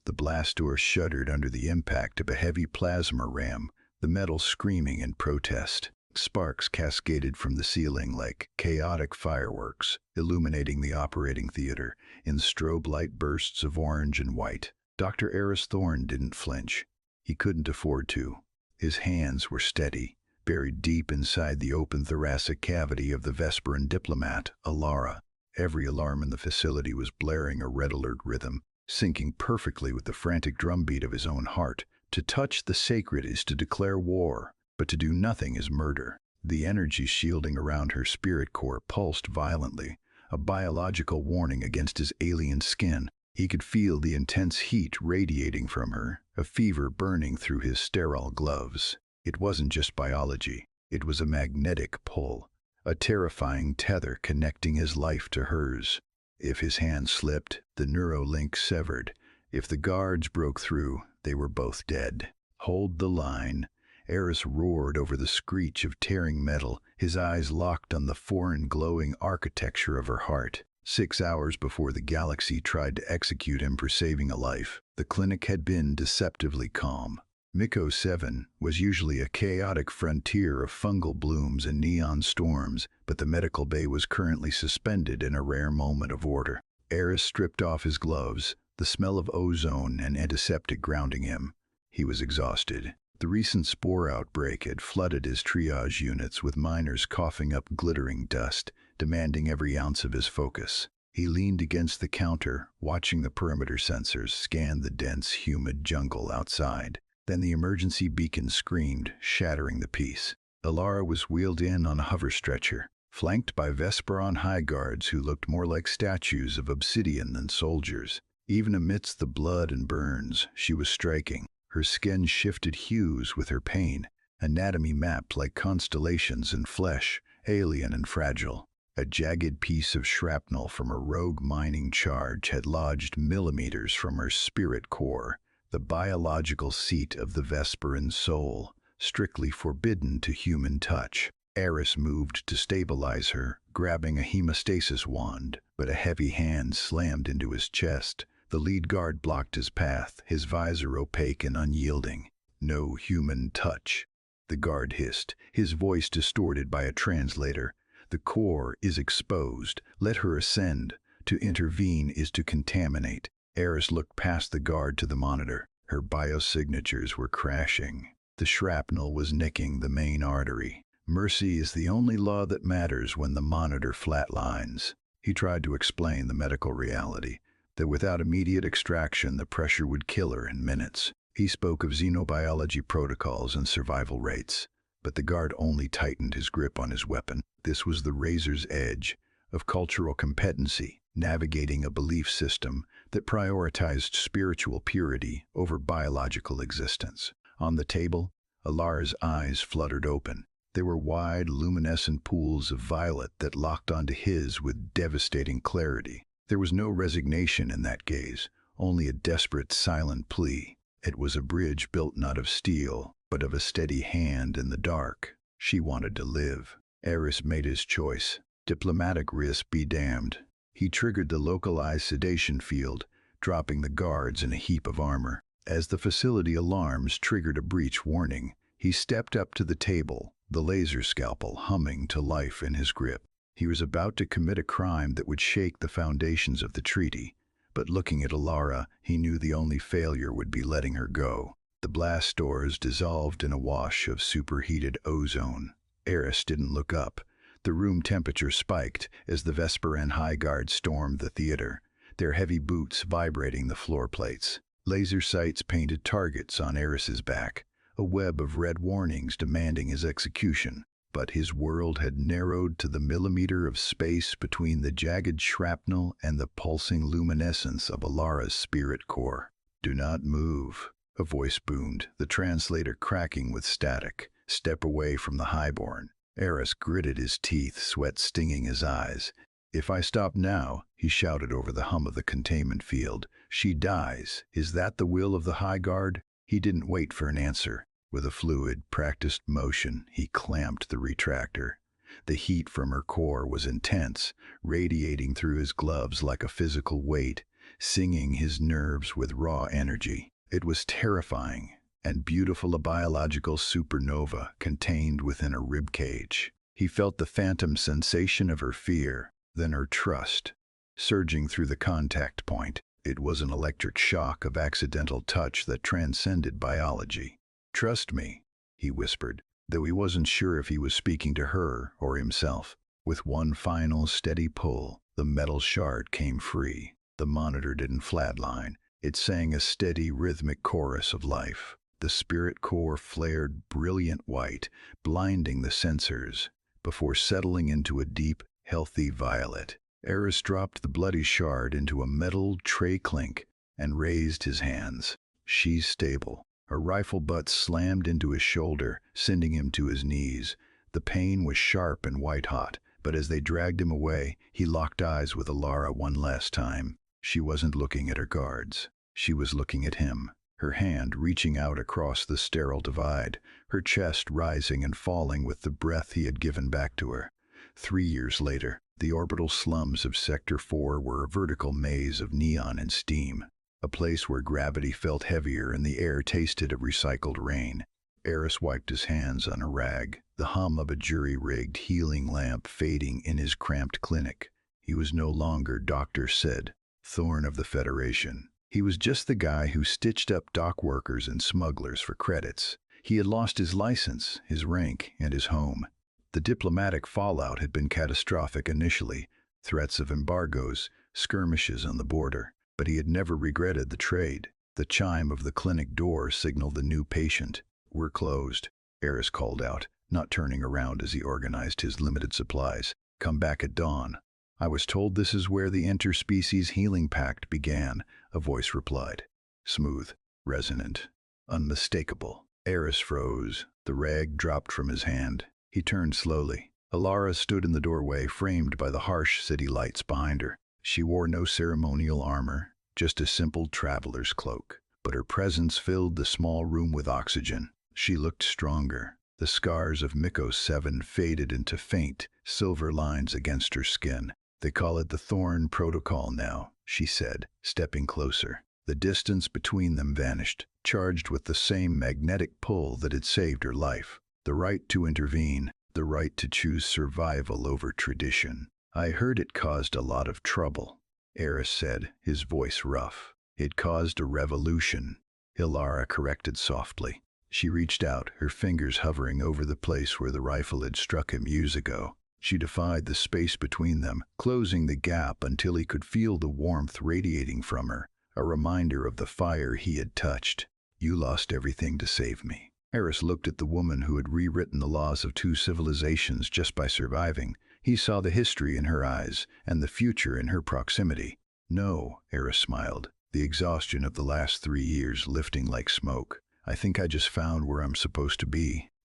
The blast door shuddered under the impact of a heavy plasma ram, the metal screaming in protest. Sparks cascaded from the ceiling like chaotic fireworks, illuminating the operating theater in strobe light bursts of orange and white. Dr. Eris Thorne didn't flinch. He couldn't afford to. His hands were steady, buried deep inside the open thoracic cavity of the Vesperan diplomat, Alara. Every alarm in the facility was blaring a red alert rhythm, syncing perfectly with the frantic drumbeat of his own heart. To touch the sacred is to declare war, but to do nothing is murder. The energy shielding around her spirit core pulsed violently, a biological warning against his alien skin. He could feel the intense heat radiating from her, a fever burning through his sterile gloves. It wasn't just biology, it was a magnetic pull, a terrifying tether connecting his life to hers. If his hand slipped, the neurolink severed. If the guards broke through, they were both dead. Hold the line. Eris roared over the screech of tearing metal, his eyes locked on the foreign glowing architecture of her heart. 6 hours before the galaxy tried to execute him for saving a life, the clinic had been deceptively calm. Miko 7 was usually a chaotic frontier of fungal blooms and neon storms, but the medical bay was currently suspended in a rare moment of order. Eris stripped off his gloves, the smell of ozone and antiseptic grounding him. He was exhausted. The recent spore outbreak had flooded his triage units with miners coughing up glittering dust, demanding every ounce of his focus. He leaned against the counter, watching the perimeter sensors scan the dense, humid jungle outside. Then the emergency beacon screamed, shattering the peace. Alara was wheeled in on a hover stretcher, flanked by Vesperan high guards who looked more like statues of obsidian than soldiers. Even amidst the blood and burns, she was striking. Her skin shifted hues with her pain, anatomy mapped like constellations in flesh, alien and fragile. A jagged piece of shrapnel from a rogue mining charge had lodged millimeters from her spirit core, the biological seat of the Vesperan soul, strictly forbidden to human touch. Eris moved to stabilize her, grabbing a hemostasis wand, but a heavy hand slammed into his chest. The lead guard blocked his path, his visor opaque and unyielding. "No human touch," the guard hissed, his voice distorted by a translator. "The core is exposed. Let her ascend. To intervene is to contaminate." Eris looked past the guard to the monitor. Her biosignatures were crashing. The shrapnel was nicking the main artery. Mercy is the only law that matters when the monitor flatlines. He tried to explain the medical reality, that without immediate extraction the pressure would kill her in minutes. He spoke of xenobiology protocols and survival rates, but the guard only tightened his grip on his weapon. This was the razor's edge of cultural competency, navigating a belief system that prioritized spiritual purity over biological existence. On the table, Alara's eyes fluttered open. They were wide, luminescent pools of violet that locked onto his with devastating clarity. There was no resignation in that gaze, only a desperate, silent plea. It was a bridge built not of steel, but of a steady hand in the dark. She wanted to live. Eris made his choice. Diplomatic risk be damned. He triggered the localized sedation field, dropping the guards in a heap of armor. As the facility alarms triggered a breach warning, he stepped up to the table, the laser scalpel humming to life in his grip. He was about to commit a crime that would shake the foundations of the treaty, but looking at Alara, he knew the only failure would be letting her go. The blast doors dissolved in a wash of superheated ozone. Eris didn't look up. The room temperature spiked as the Vesperan High Guard stormed the theater, their heavy boots vibrating the floor plates. Laser sights painted targets on Eris's back, a web of red warnings demanding his execution. But his world had narrowed to the millimeter of space between the jagged shrapnel and the pulsing luminescence of Alara's spirit core. "Do not move," a voice boomed, the translator cracking with static. "Step away from the highborn." Eris gritted his teeth, sweat stinging his eyes. "If I stop now," he shouted over the hum of the containment field, "she dies. Is that the will of the High Guard?" He didn't wait for an answer. With a fluid, practiced motion, he clamped the retractor. The heat from her core was intense, radiating through his gloves like a physical weight, singing his nerves with raw energy. It was terrifying and beautiful, a biological supernova contained within a rib cage. He felt the phantom sensation of her fear, then her trust, surging through the contact point. It was an electric shock of accidental touch that transcended biology. "Trust me," he whispered, though he wasn't sure if he was speaking to her or himself. With one final steady pull, the metal shard came free. The monitor didn't flatline. It sang a steady, rhythmic chorus of life. The spirit core flared brilliant white, blinding the sensors, before settling into a deep, healthy violet. Eris dropped the bloody shard into a metal tray clink and raised his hands. "She's stable." Her rifle butt slammed into his shoulder, sending him to his knees. The pain was sharp and white-hot, but as they dragged him away, he locked eyes with Alara one last time. She wasn't looking at her guards. She was looking at him, her hand reaching out across the sterile divide, her chest rising and falling with the breath he had given back to her. 3 years later, the orbital slums of Sector 4 were a vertical maze of neon and steam, a place where gravity felt heavier and the air tasted of recycled rain. Eris wiped his hands on a rag, the hum of a jury-rigged healing lamp fading in his cramped clinic. He was no longer, doctors said, Thorn of the Federation. He was just the guy who stitched up dock workers and smugglers for credits. He had lost his license, his rank, and his home. The diplomatic fallout had been catastrophic initially, threats of embargoes, skirmishes on the border, but he had never regretted the trade. The chime of the clinic door signaled the new patient. "We're closed," Eris called out, not turning around as he organized his limited supplies. "Come back at dawn." "I was told this is where the interspecies healing pact began," a voice replied. Smooth, resonant, unmistakable. Eris froze. The rag dropped from his hand. He turned slowly. Alara stood in the doorway, framed by the harsh city lights behind her. She wore no ceremonial armor, just a simple traveler's cloak. But her presence filled the small room with oxygen. She looked stronger. The scars of Mykos 7 faded into faint, silver lines against her skin. "They call it the Thorn Protocol now," she said, stepping closer. The distance between them vanished, charged with the same magnetic pull that had saved her life. The right to intervene, the right to choose survival over tradition. "I heard it caused a lot of trouble," Eris said, his voice rough. "It caused a revolution," Alara corrected softly. She reached out, her fingers hovering over the place where the rifle had struck him years ago. She defied the space between them, closing the gap until he could feel the warmth radiating from her, a reminder of the fire he had touched. "You lost everything to save me." Eris looked at the woman who had rewritten the laws of 2 civilizations just by surviving. He saw the history in her eyes and the future in her proximity. "No," Eris smiled, the exhaustion of the last 3 years lifting like smoke. "I think I just found where I'm supposed to be."